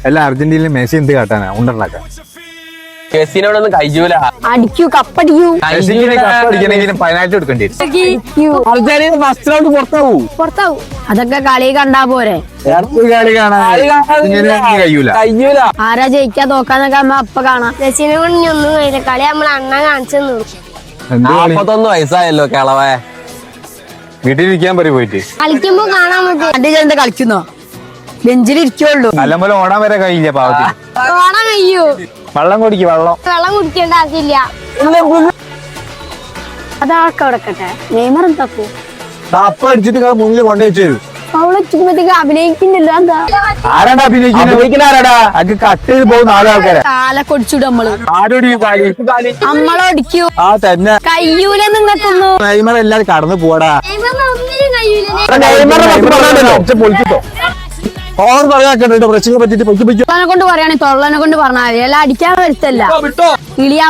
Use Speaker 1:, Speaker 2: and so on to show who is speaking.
Speaker 1: എല്ലാ അർജന്റീനയിലും മെസ്സി എന്ത് കാട്ടാനാ ഉണ്ടാക്കാൻ
Speaker 2: മെസ്സിനോടൊന്നും കഴിയൂല.
Speaker 3: അടിക്കൂ കപ്പടിക്കൂ.
Speaker 1: കപ്പടിക്കണെങ്കിലും പതിനായിട്ട് എടുക്കേണ്ടി വരും.
Speaker 2: അർജന്റീന ഫസ്റ്റ് റൗണ്ട് പുറത്താവും.
Speaker 3: അതൊക്കെ കളി കണ്ടാ പോരെ.
Speaker 1: കളി കാണാൻ കഴിയൂല.
Speaker 3: ആരാ ജയിക്കാ തോക്കാന്നൊക്കെ നമ്മ അപ്പ കാണാം.
Speaker 4: മെസ്സിനെ കൊണ്ട് ഇനി ഒന്നും കഴിയില്ല. കളി നമ്മൾ അണ്ണ കാണിച്ചു.
Speaker 2: 41 വയസ്സായല്ലോ കിളവേ.
Speaker 1: വീട്ടിലിരിക്കാൻ പറയും പോയിട്ട്.
Speaker 4: കളിക്കുമ്പോ കാണാൻ പറ്റും.
Speaker 3: അടി ചെന്ന് കളിക്കുന്നോ? ബെഞ്ചിലിരിക്കുള്ളൂ.
Speaker 1: നല്ലപോലെ ഓടാൻ വരെ കഴിയില്ല പാവത്തിന്.
Speaker 4: ഓടാൻ കഴിയൂ.
Speaker 1: വെള്ളം കുടിക്കും.
Speaker 4: വെള്ളം കുടിക്കേണ്ട ആവശ്യമില്ല.
Speaker 3: അതാക്കെ അടക്കട്ടെ. നെയ്മർ എന്താക്കൂ?
Speaker 1: അപ്പൊ അടിച്ചിട്ട് മുന്നിൽ കൊണ്ടുവച്ചു
Speaker 3: അവളെത്തുമ്പോഴത്തേക്ക് അഭിനയിക്കുന്നില്ല. എന്താ
Speaker 1: ആരാടാ അഭിനയിക്കുന്ന ആരാടാ? അത് കട്ട് ചെയ്ത് പോകുന്ന ആൾക്കാരെ
Speaker 3: കാലൊക്കെ ഒടിച്ചിടും നമ്മള്.
Speaker 1: നമ്മളൊടിക്കൂ. ആ തന്നെ
Speaker 3: കയ്യൂല നിങ്ങൾക്കൊന്നും.
Speaker 1: നെയ്മർ എല്ലാരും കടന്നു പോടാ.
Speaker 4: ഒന്നിനും കഴിയൂല.
Speaker 1: പൊളിച്ചിട്ടോ ഓർ പറയാക്കണ്ടോ പ്രശ്നങ്ങളെ പറ്റിട്ട്
Speaker 3: തൊള്ളനെ കൊണ്ട് പറയുകയാണെങ്കിൽ തൊള്ളനെ കൊണ്ട് പറഞ്ഞാൽ മതി. എല്ലാം അടിക്കാൻ വരുത്തല്ല. കിളിയാ